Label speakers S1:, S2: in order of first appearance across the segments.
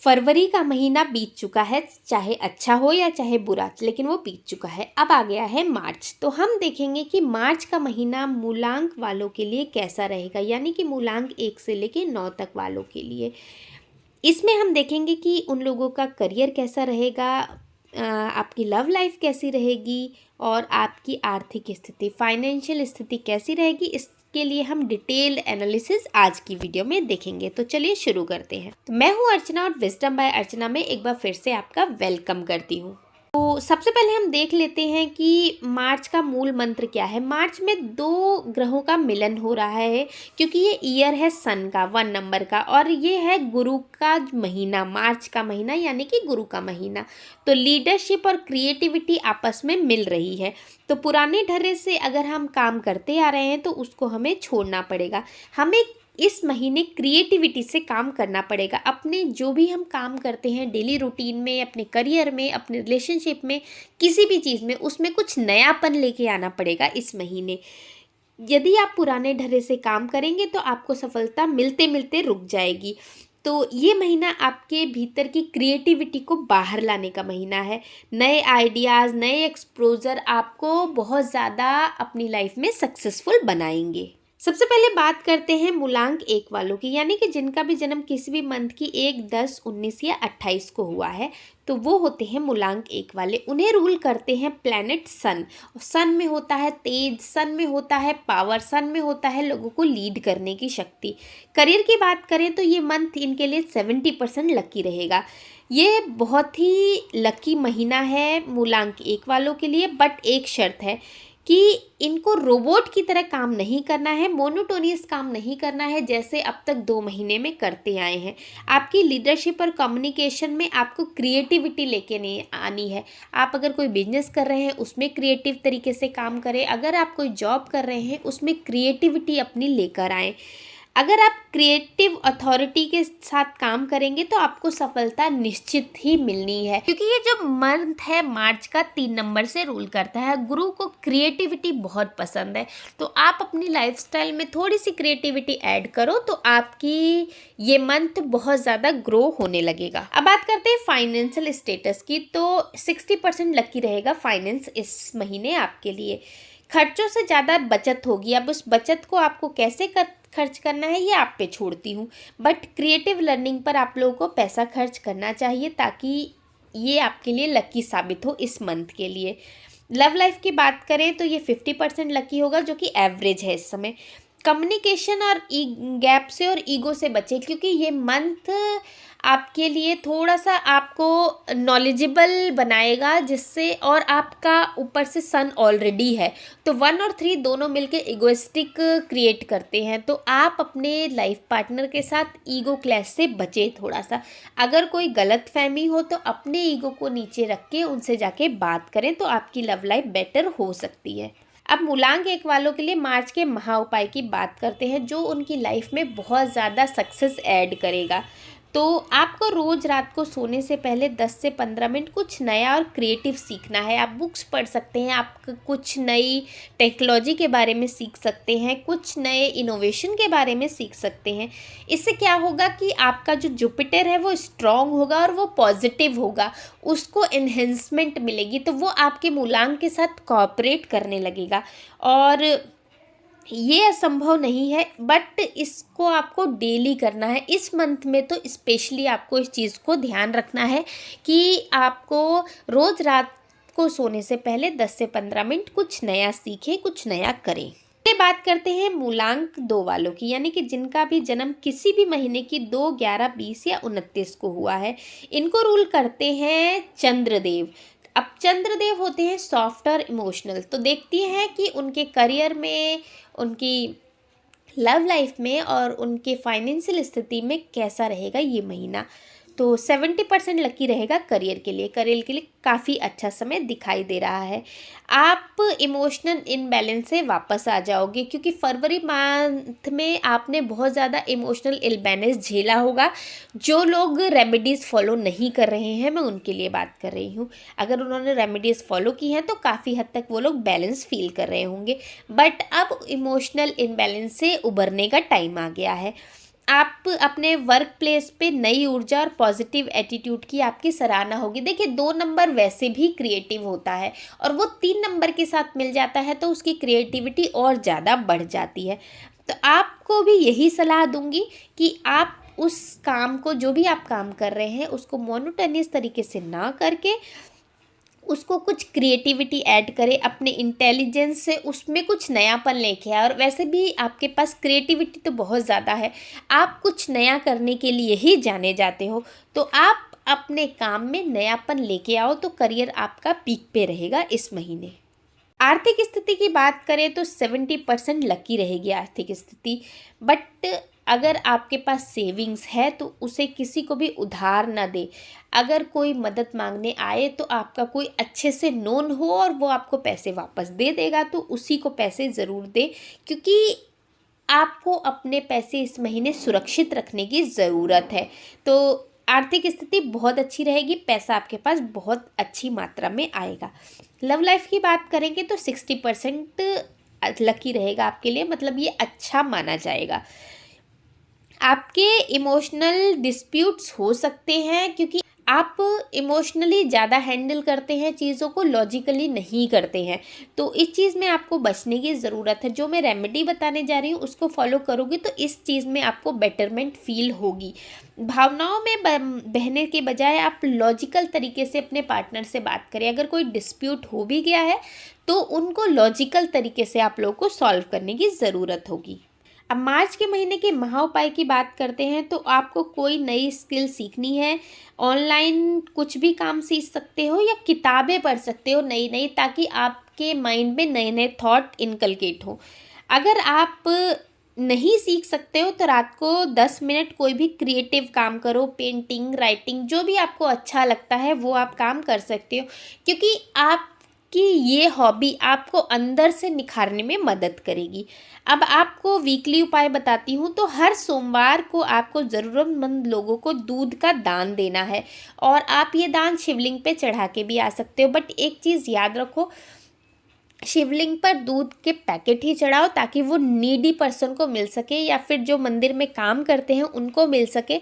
S1: फरवरी का महीना बीत चुका है, चाहे अच्छा हो या चाहे बुरा, लेकिन वो बीत चुका है। अब आ गया है मार्च। तो हम देखेंगे कि मार्च का महीना मूलांक वालों के लिए कैसा रहेगा, यानी कि मूलांक 1 से लेके 9 तक वालों के लिए। इसमें हम देखेंगे कि उन लोगों का करियर कैसा रहेगा, आपकी लव लाइफ कैसी रहेगी और आपकी आर्थिक स्थिति, फाइनेंशियल स्थिति कैसी रहेगी। इसके लिए हम डिटेल्ड एनालिसिस आज की वीडियो में देखेंगे। तो चलिए शुरू करते हैं। तो मैं हूँ अर्चना और विजडम बाय अर्चना में एक बार फिर से आपका वेलकम करती हूँ। तो सबसे पहले हम देख लेते हैं कि मार्च का मूल मंत्र क्या है। मार्च में 2 ग्रहों का मिलन हो रहा है, क्योंकि ये ईयर है सन का 1 नंबर का, और ये है गुरु का महीना, मार्च का महीना यानी कि गुरु का महीना। तो लीडरशिप और क्रिएटिविटी आपस में मिल रही है। तो पुराने ढर्रे से अगर हम काम करते आ रहे हैं तो उसको हमें छोड़ना पड़ेगा। हमें इस महीने क्रिएटिविटी से काम करना पड़ेगा। अपने जो भी हम काम करते हैं डेली रूटीन में, अपने करियर में, अपने रिलेशनशिप में, किसी भी चीज़ में, उसमें कुछ नयापन लेके आना पड़ेगा इस महीने। यदि आप पुराने ढर्रे से काम करेंगे तो आपको सफलता मिलते मिलते रुक जाएगी। तो ये महीना आपके भीतर की क्रिएटिविटी को बाहर लाने का महीना है। नए आइडियाज़, नए एक्सपोजर आपको बहुत ज़्यादा अपनी लाइफ में सक्सेसफुल बनाएंगे। सबसे पहले बात करते हैं मूलांक 1 वालों की, यानी कि जिनका भी जन्म किसी भी मंथ की 1, 10, 19 या 28 को हुआ है, तो वो होते हैं मूलांक 1 वाले। उन्हें रूल करते हैं प्लैनेट सन। सन में होता है तेज, सन में होता है पावर, सन में होता है लोगों को लीड करने की शक्ति। करियर की बात करें तो ये मंथ इनके लिए 70% लकी रहेगा। ये बहुत ही लकी महीना है मूलांक 1 वालों के लिए, बट एक शर्त है कि इनको रोबोट की तरह काम नहीं करना है, मोनोटोनियस काम नहीं करना है जैसे अब तक 2 महीने में करते आए हैं। आपकी लीडरशिप और कम्युनिकेशन में आपको क्रिएटिविटी लेके नहीं आनी है। आप अगर कोई बिजनेस कर रहे हैं उसमें क्रिएटिव तरीके से काम करें, अगर आप कोई जॉब कर रहे हैं उसमें क्रिएटिविटी अपनी लेकर आएँ। अगर आप क्रिएटिव अथॉरिटी के साथ काम करेंगे तो आपको सफलता निश्चित ही मिलनी है, क्योंकि ये जो मंथ है मार्च का 3 नंबर से रूल करता है। गुरु को क्रिएटिविटी बहुत पसंद है, तो आप अपनी लाइफस्टाइल में थोड़ी सी क्रिएटिविटी ऐड करो तो आपकी ये मंथ बहुत ज़्यादा ग्रो होने लगेगा। अब बात करते हैं फाइनेंशियल स्टेटस की। तो 60% लकी रहेगा फाइनेंस इस महीने आपके लिए। खर्चों से ज़्यादा बचत होगी। अब उस बचत को आपको कैसे खर्च करना है ये आप पे छोड़ती हूँ, बट क्रिएटिव लर्निंग पर आप लोगों को पैसा खर्च करना चाहिए ताकि ये आपके लिए लकी साबित हो इस मंथ के लिए। लव लाइफ की बात करें तो ये 50% लकी होगा, जो कि एवरेज है इस समय। कम्युनिकेशन और गैप से और ईगो से बचें, क्योंकि ये मंथ आपके लिए थोड़ा सा आपको नॉलेजेबल बनाएगा, जिससे, और आपका ऊपर से सन ऑलरेडी है तो 1 और 3 दोनों मिलके इगोइस्टिक क्रिएट करते हैं। तो आप अपने लाइफ पार्टनर के साथ ईगो क्लैश से बचें थोड़ा सा। अगर कोई गलत फहमी हो तो अपने ईगो को नीचे रख के उनसे जाके बात करें तो आपकी लव लाइफ बेटर हो सकती है। अब मूलांक 1 वालों के लिए मार्च के महा उपाय की बात करते हैं, जो उनकी लाइफ में बहुत ज़्यादा सक्सेस ऐड करेगा। तो आपको रोज़ रात को सोने से पहले 10 से 15 मिनट कुछ नया और क्रिएटिव सीखना है। आप बुक्स पढ़ सकते हैं, आप कुछ नई टेक्नोलॉजी के बारे में सीख सकते हैं, कुछ नए इनोवेशन के बारे में सीख सकते हैं। इससे क्या होगा कि आपका जो जुपिटर है वो स्ट्रॉन्ग होगा और वो पॉजिटिव होगा, उसको एनहेंसमेंट मिलेगी, तो वो आपके मूलांक के साथ कोऑपरेट करने लगेगा। और ये असंभव नहीं है, बट इसको आपको डेली करना है। इस मंथ में तो स्पेशली आपको इस चीज़ को ध्यान रखना है कि आपको रोज़ रात को सोने से पहले 10 से 15 मिनट कुछ नया सीखें, कुछ नया करें। ये बात करते हैं मूलांक 2 वालों की, यानी कि जिनका भी जन्म किसी भी महीने की 2, 11, 20 या 29 को हुआ है। इनको रूल करते हैं चंद्रदेव। अब चंद्रदेव होते हैं सॉफ्ट और इमोशनल। तो देखती हैं कि उनके करियर में, उनकी लव लाइफ में और उनके फाइनेंशियल स्थिति में कैसा रहेगा ये महीना। तो 70% लकी रहेगा करियर के लिए। करियर के लिए काफ़ी अच्छा समय दिखाई दे रहा है। आप इमोशनल इनबैलेंस से वापस आ जाओगे, क्योंकि फरवरी मंथ में आपने बहुत ज़्यादा इमोशनल इनबैलेंस झेला होगा। जो लोग रेमेडीज़ फॉलो नहीं कर रहे हैं, मैं उनके लिए बात कर रही हूँ। अगर उन्होंने रेमेडीज़ फॉलो की हैं तो काफ़ी हद तक वो लोग बैलेंस फील कर रहे होंगे, बट अब इमोशनल इनबैलेंस से उभरने का टाइम आ गया है। आप अपने वर्क प्लेस पे नई ऊर्जा और पॉजिटिव एटीट्यूड की आपकी सराहना होगी। देखिए 2 नंबर वैसे भी क्रिएटिव होता है और वो 3 नंबर के साथ मिल जाता है तो उसकी क्रिएटिविटी और ज़्यादा बढ़ जाती है। तो आपको भी यही सलाह दूंगी कि आप उस काम को, जो भी आप काम कर रहे हैं, उसको मोनोटोनियस तरीके से ना करके उसको कुछ क्रिएटिविटी ऐड करें, अपने इंटेलिजेंस से उसमें कुछ नयापन लेके आए। और वैसे भी आपके पास क्रिएटिविटी तो बहुत ज़्यादा है, आप कुछ नया करने के लिए ही जाने जाते हो, तो आप अपने काम में नयापन लेके आओ तो करियर आपका पीक पे रहेगा इस महीने। आर्थिक स्थिति की बात करें तो 70% लकी रहेगी आर्थिक स्थिति। बट अगर आपके पास सेविंग्स है तो उसे किसी को भी उधार ना दे। अगर कोई मदद मांगने आए तो आपका कोई अच्छे से नोन हो और वो आपको पैसे वापस दे देगा तो उसी को पैसे ज़रूर दे, क्योंकि आपको अपने पैसे इस महीने सुरक्षित रखने की ज़रूरत है। तो आर्थिक स्थिति बहुत अच्छी रहेगी, पैसा आपके पास बहुत अच्छी मात्रा में आएगा। लव लाइफ की बात करेंगे तो 60% लकी रहेगा आपके लिए, मतलब ये अच्छा माना जाएगा। आपके इमोशनल डिस्प्यूट्स हो सकते हैं क्योंकि आप इमोशनली ज़्यादा हैंडल करते हैं चीज़ों को, लॉजिकली नहीं करते हैं, तो इस चीज़ में आपको बचने की ज़रूरत है। जो मैं रेमेडी बताने जा रही हूँ उसको फॉलो करोगे तो इस चीज़ में आपको बेटरमेंट फील होगी। भावनाओं में बहने के बजाय आप लॉजिकल तरीके से अपने पार्टनर से बात करें। अगर कोई डिस्प्यूट हो भी गया है तो उनको लॉजिकल तरीके से आप लोगों को सॉल्व करने की ज़रूरत होगी। अब मार्च के महीने के महा उपाय की बात करते हैं तो आपको कोई नई स्किल सीखनी है, ऑनलाइन कुछ भी काम सीख सकते हो या किताबें पढ़ सकते हो नई नई, ताकि आपके माइंड में नए नए थॉट इनकलकेट हो। अगर आप नहीं सीख सकते हो तो रात को 10 मिनट कोई भी क्रिएटिव काम करो, पेंटिंग, राइटिंग, जो भी आपको अच्छा लगता है वो आप काम कर सकते हो, क्योंकि आपकी ये हॉबी आपको अंदर से निखारने में मदद करेगी। अब आपको वीकली उपाय बताती हूँ। तो हर सोमवार को आपको ज़रूरतमंद लोगों को दूध का दान देना है और आप ये दान शिवलिंग पे चढ़ा के भी आ सकते हो। बट एक चीज़ याद रखो, शिवलिंग पर दूध के पैकेट ही चढ़ाओ ताकि वो नीडी पर्सन को मिल सके या फिर जो मंदिर में काम करते हैं उनको मिल सके,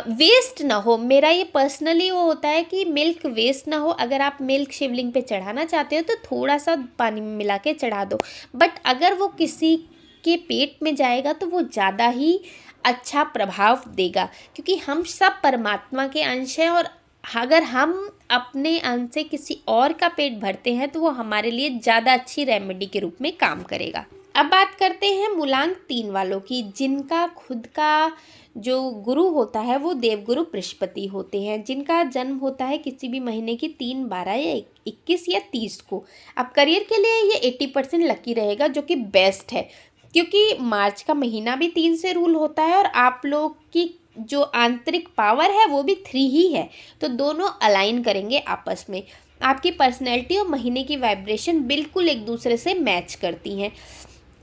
S1: वेस्ट ना हो। मेरा ये पर्सनली वो होता है कि मिल्क वेस्ट ना हो। अगर आप मिल्क शिवलिंग पे चढ़ाना चाहते हो तो थोड़ा सा पानी में मिला के चढ़ा दो, बट अगर वो किसी के पेट में जाएगा तो वो ज़्यादा ही अच्छा प्रभाव देगा, क्योंकि हम सब परमात्मा के अंश हैं और अगर हम अपने अंश से किसी और का पेट भरते हैं तो वो हमारे लिए ज़्यादा अच्छी रेमेडी के रूप में काम करेगा। अब बात करते हैं मूलांक 3 वालों की, जिनका खुद का जो गुरु होता है वो देवगुरु बृहस्पति होते हैं, जिनका जन्म होता है किसी भी महीने की 3, 12 या 21 या 30 को। अब करियर के लिए ये 80% लकी रहेगा, जो कि बेस्ट है, क्योंकि मार्च का महीना भी 3 से रूल होता है और आप लोग की जो आंतरिक पावर है वो भी 3 ही है, तो दोनों अलाइन करेंगे आपस में। आपकी पर्सनैलिटी और महीने की वाइब्रेशन बिल्कुल एक दूसरे से मैच करती हैं।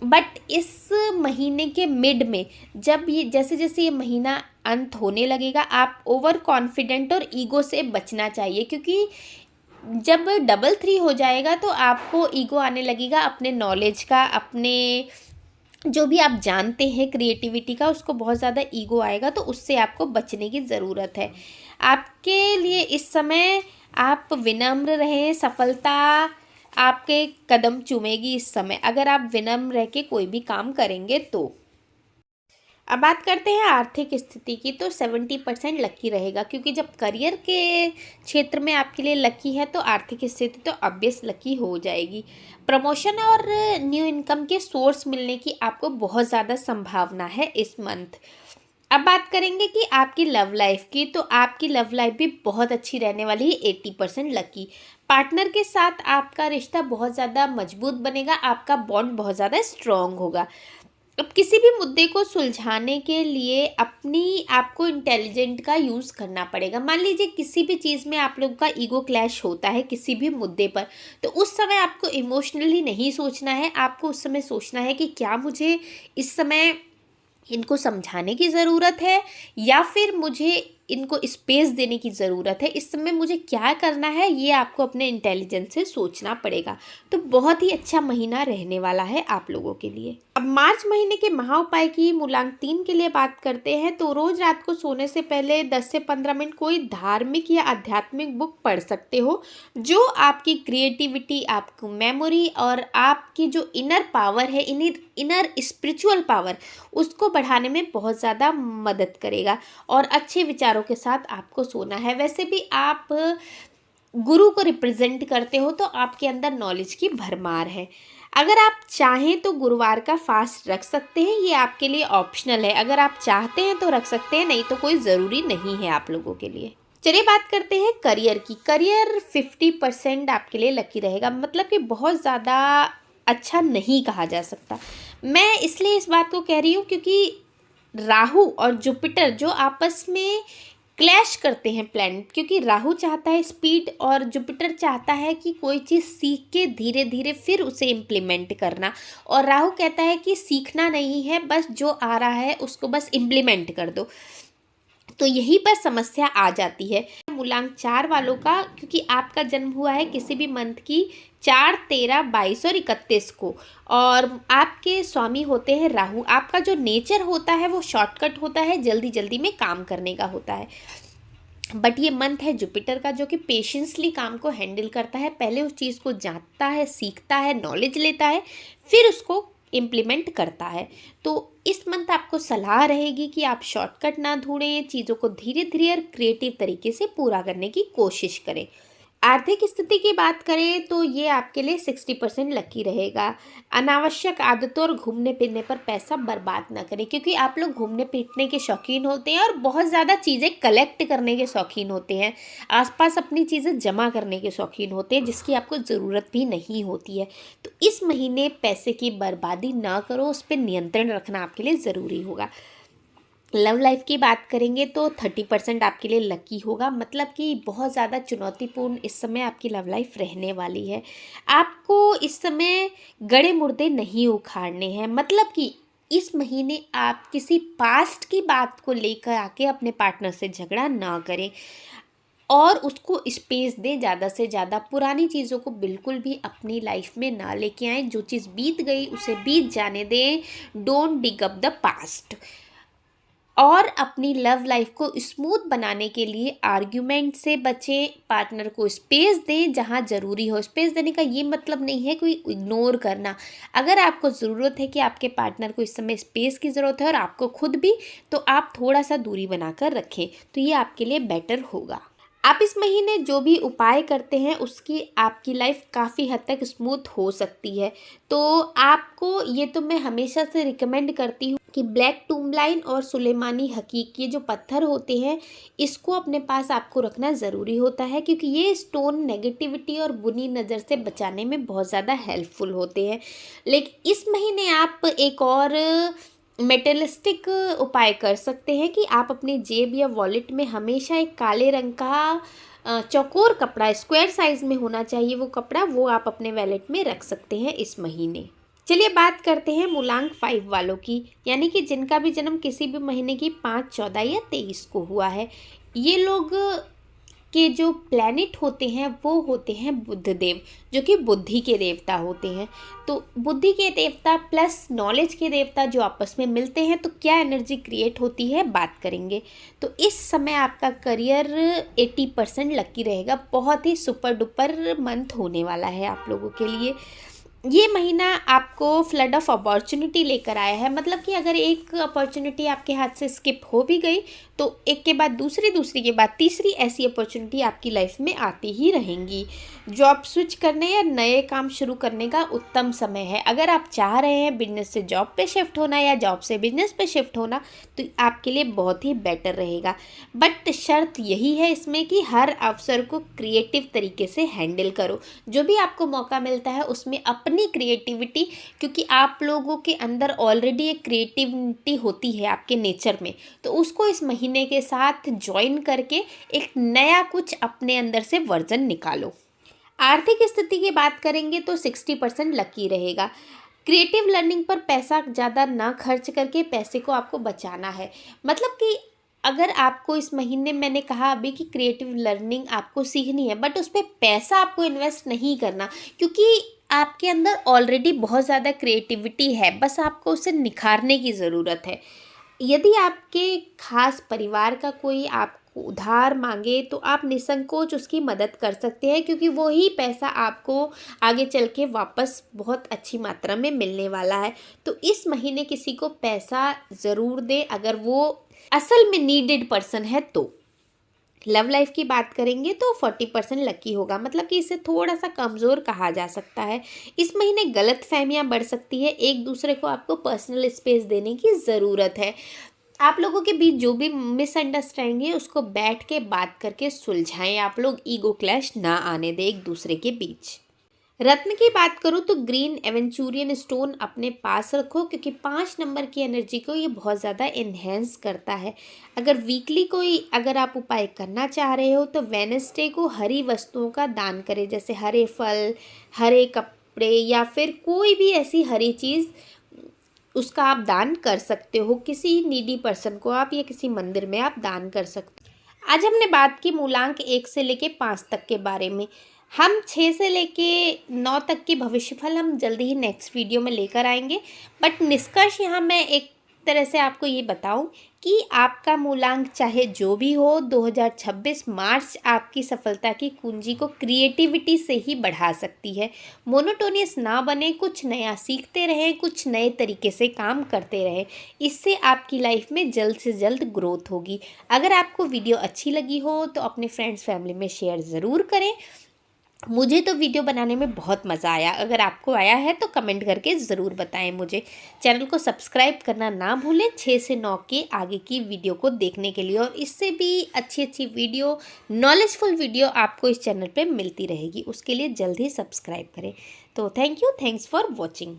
S1: बट इस महीने के मिड में जब ये जैसे जैसे ये महीना अंत होने लगेगा, आप ओवर कॉन्फिडेंट और ईगो से बचना चाहिए, क्योंकि जब 3 हो जाएगा तो आपको ईगो आने लगेगा अपने नॉलेज का, अपने जो भी आप जानते हैं क्रिएटिविटी का, उसको बहुत ज़्यादा ईगो आएगा, तो उससे आपको बचने की ज़रूरत है। आपके लिए इस समय आप विनम्र रहें, सफलता आपके कदम चूमेगी इस समय, अगर आप विनम्र रह के कोई भी काम करेंगे तो। अब बात करते हैं आर्थिक स्थिति की, तो 70% लकी रहेगा, क्योंकि जब करियर के क्षेत्र में आपके लिए लकी है तो आर्थिक स्थिति तो ऑब्वियस लकी हो जाएगी। प्रमोशन और न्यू इनकम के सोर्स मिलने की आपको बहुत ज़्यादा संभावना है इस मंथ। अब बात करेंगे कि आपकी लव लाइफ की, तो आपकी लव लाइफ भी बहुत अच्छी रहने वाली है, 80% लकी। पार्टनर के साथ आपका रिश्ता बहुत ज़्यादा मजबूत बनेगा, आपका बॉन्ड बहुत ज़्यादा स्ट्रॉन्ग होगा। अब किसी भी मुद्दे को सुलझाने के लिए अपनी आपको इंटेलिजेंट का यूज़ करना पड़ेगा। मान लीजिए किसी भी चीज़ में आप लोग का ईगो क्लैश होता है किसी भी मुद्दे पर, तो उस समय आपको इमोशनली नहीं सोचना है, आपको उस समय सोचना है कि क्या मुझे इस समय इनको समझाने की ज़रूरत है या फिर मुझे इनको स्पेस देने की ज़रूरत है, इस समय मुझे क्या करना है ये आपको अपने इंटेलिजेंस से सोचना पड़ेगा। तो बहुत ही अच्छा महीना रहने वाला है आप लोगों के लिए। अब मार्च महीने के महा उपाय की मूलांक 3 के लिए बात करते हैं। तो रोज़ रात को सोने से पहले 10 से 15 मिनट कोई धार्मिक या आध्यात्मिक बुक पढ़ सकते हो, जो आपकी क्रिएटिविटी, आपकी मेमोरी और आपकी जो इनर पावर है, इनर स्पिरिचुअल पावर, उसको बढ़ाने में बहुत ज़्यादा मदद करेगा। और अच्छे विचारों के साथ आपको सोना है। वैसे भी आप गुरु को रिप्रेजेंट करते हो, तो आपके अंदर नॉलेज की भरमार है। अगर आप चाहें तो गुरुवार का फास्ट रख सकते हैं, ये आपके लिए ऑप्शनल है। अगर आप चाहते हैं तो रख सकते हैं, नहीं तो कोई ज़रूरी नहीं है आप लोगों के लिए। चलिए बात करते हैं करियर की। करियर 50% आपके लिए लकी रहेगा, मतलब कि बहुत ज़्यादा अच्छा नहीं कहा जा सकता। मैं इसलिए इस बात को कह रही हूँ क्योंकि राहु और जुपिटर जो आपस में क्लैश करते हैं प्लैनेट, क्योंकि राहु चाहता है स्पीड और जुपिटर चाहता है कि कोई चीज़ सीख के धीरे धीरे फिर उसे इम्प्लीमेंट करना। और राहु कहता है कि सीखना नहीं है, बस जो आ रहा है उसको बस इम्प्लीमेंट कर दो। तो यहीं पर समस्या आ जाती है मूलांक 4 वालों का, क्योंकि आपका जन्म हुआ है किसी भी मंथ की 4, 13, 22 और 31 को, और आपके स्वामी होते हैं राहु। आपका जो नेचर होता है वो शॉर्टकट होता है, जल्दी जल्दी में काम करने का होता है। बट ये मंथ है जुपिटर का, जो कि पेशेंसली काम को हैंडल करता है। पहले उस चीज़ को जानता है, सीखता है, नॉलेज लेता है, फिर उसको इम्प्लीमेंट करता है। तो इस मंथ आपको सलाह रहेगी कि आप शॉर्टकट ना ढूंढें, चीज़ों को धीरे धीरे और क्रिएटिव तरीके से पूरा करने की कोशिश करें। आर्थिक स्थिति की बात करें तो ये आपके लिए 60% लकी रहेगा। अनावश्यक आदतों और घूमने फिरने पर पैसा बर्बाद ना करें, क्योंकि आप लोग घूमने फिरने के शौकीन होते हैं और बहुत ज़्यादा चीज़ें कलेक्ट करने के शौकीन होते हैं, आसपास अपनी चीज़ें जमा करने के शौकीन होते हैं, जिसकी आपको ज़रूरत भी नहीं होती है। तो इस महीने पैसे की बर्बादी ना करो, उस पर नियंत्रण रखना आपके लिए ज़रूरी होगा। लव लाइफ की बात करेंगे तो 30% आपके लिए लकी होगा, मतलब कि बहुत ज़्यादा चुनौतीपूर्ण इस समय आपकी लव लाइफ रहने वाली है। आपको इस समय गड़े मुर्दे नहीं उखाड़ने हैं, मतलब कि इस महीने आप किसी पास्ट की बात को लेकर आके अपने पार्टनर से झगड़ा ना करें और उसको स्पेस दें ज़्यादा से ज़्यादा। पुरानी चीज़ों को बिल्कुल भी अपनी लाइफ में ना लेके आएँ। जो चीज़ बीत गई उसे बीत जाने दें। Don't dig up the past. और अपनी लव लाइफ को स्मूथ बनाने के लिए आर्ग्यूमेंट से बचें, पार्टनर को स्पेस दें जहां ज़रूरी हो। स्पेस देने का ये मतलब नहीं है कोई इग्नोर करना। अगर आपको ज़रूरत है कि आपके पार्टनर को इस समय स्पेस की ज़रूरत है और आपको खुद भी, तो आप थोड़ा सा दूरी बनाकर रखें, तो ये आपके लिए बेटर होगा। आप इस महीने जो भी उपाय करते हैं उसकी आपकी लाइफ काफ़ी हद तक स्मूथ हो सकती है। तो आपको ये तो मैं हमेशा से रिकमेंड करती हूँ कि ब्लैक टूरमलाइन और सुलेमानी हकीक, ये जो पत्थर होते हैं, इसको अपने पास आपको रखना ज़रूरी होता है, क्योंकि ये स्टोन नेगेटिविटी और बुरी नज़र से बचाने में बहुत ज़्यादा हेल्पफुल होते हैं। लेकिन इस महीने आप एक और मेटलिस्टिक उपाय कर सकते हैं कि आप अपनी जेब या वॉलेट में हमेशा एक काले रंग का चौकोर कपड़ा, स्क्वायर साइज में होना चाहिए वो कपड़ा, वो आप अपने वॉलेट में रख सकते हैं इस महीने। चलिए बात करते हैं मूलांक 5 वालों की, यानी कि जिनका भी जन्म किसी भी महीने की 5, 14 या 23 को हुआ है। ये लोग के जो प्लैनेट होते हैं वो होते हैं बुध देव, जो कि बुद्धि के देवता होते हैं। तो बुद्धि के देवता प्लस नॉलेज के देवता जो आपस में मिलते हैं, तो क्या एनर्जी क्रिएट होती है बात करेंगे। तो इस समय आपका करियर 80% लकी रहेगा। बहुत ही सुपर डुपर मंथ होने वाला है आप लोगों के लिए। ये महीना आपको फ्लड ऑफ अपॉर्चुनिटी लेकर आया है, मतलब कि अगर एक अपॉर्चुनिटी आपके हाथ से स्किप हो भी गई तो एक के बाद दूसरी, दूसरी के बाद तीसरी, ऐसी अपॉर्चुनिटी आपकी लाइफ में आती ही रहेंगी। जॉब स्विच करने या नए काम शुरू करने का उत्तम समय है। अगर आप चाह रहे हैं बिजनेस से जॉब पे शिफ्ट होना या जॉब से बिजनेस पे शिफ्ट होना, तो आपके लिए बहुत ही बेटर रहेगा। बट शर्त यही है इसमें कि हर अवसर को क्रिएटिव तरीके से हैंडल करो। जो भी आपको मौका मिलता है उसमें अपनी क्रिएटिविटी, क्योंकि आप लोगों के अंदर ऑलरेडी एक क्रिएटिविटी होती है आपके नेचर में, तो उसको इस महीने के साथ ज्वाइन करके एक नया कुछ अपने अंदर से वर्जन निकालो। आर्थिक स्थिति की बात करेंगे तो 60% लकी रहेगा। क्रिएटिव लर्निंग पर पैसा ज़्यादा ना खर्च करके पैसे को आपको बचाना है, मतलब कि अगर आपको इस महीने मैंने कहा अभी कि क्रिएटिव लर्निंग आपको सीखनी है, बट उस पे पैसा आपको इन्वेस्ट नहीं करना, क्योंकि आपके अंदर ऑलरेडी बहुत ज़्यादा क्रिएटिविटी है, बस आपको उसे निखारने की ज़रूरत है। यदि आपके खास परिवार का कोई आपको उधार मांगे तो आप निसंकोच उसकी मदद कर सकते हैं, क्योंकि वो ही पैसा आपको आगे चल के वापस बहुत अच्छी मात्रा में मिलने वाला है। तो इस महीने किसी को पैसा ज़रूर दें अगर वो असल में नीडेड पर्सन है तो। लव लाइफ की बात करेंगे तो 40% लकी होगा, मतलब कि इसे थोड़ा सा कमज़ोर कहा जा सकता है। इस महीने गलत फहमियाँ बढ़ सकती है, एक दूसरे को आपको पर्सनल स्पेस देने की ज़रूरत है। आप लोगों के बीच जो भी मिसअंडरस्टैंडिंग है उसको बैठ के बात करके सुलझाएं, आप लोग ईगो क्लैश ना आने दें एक दूसरे के बीच। रत्न की बात करूँ तो ग्रीन एवेंचुरियन स्टोन अपने पास रखो, क्योंकि 5 नंबर की एनर्जी को ये बहुत ज़्यादा इन्हेंस करता है। अगर वीकली कोई अगर आप उपाय करना चाह रहे हो तो वेडनेसडे को हरी वस्तुओं का दान करें, जैसे हरे फल, हरे कपड़े या फिर कोई भी ऐसी हरी चीज़, उसका आप दान कर सकते हो। किसी नीडी पर्सन को आप या किसी मंदिर में आप दान कर सकते हो। आज हमने बात की मूलांक 1 से लेके 5 तक के बारे में। हम 6 से लेके 9 तक की भविष्यफल हम जल्दी ही नेक्स्ट वीडियो में लेकर आएंगे। बट निष्कर्ष यहाँ मैं एक तरह से आपको ये बताऊं कि आपका मूलांक चाहे जो भी हो, 2026 मार्च आपकी सफलता की कुंजी को क्रिएटिविटी से ही बढ़ा सकती है। मोनोटोनियस ना बने, कुछ नया सीखते रहें, कुछ नए तरीके से काम करते रहें, इससे आपकी लाइफ में जल्द से जल्द ग्रोथ होगी। अगर आपको वीडियो अच्छी लगी हो तो अपने फ्रेंड्स फैमिली में शेयर ज़रूर करें। मुझे तो वीडियो बनाने में बहुत मज़ा आया, अगर आपको आया है तो कमेंट करके ज़रूर बताएं मुझे। चैनल को सब्सक्राइब करना ना भूलें 6 से 9 के आगे की वीडियो को देखने के लिए, और इससे भी अच्छी अच्छी वीडियो, नॉलेजफुल वीडियो आपको इस चैनल पे मिलती रहेगी, उसके लिए जल्द ही सब्सक्राइब करें। तो thank you, thanks for watching.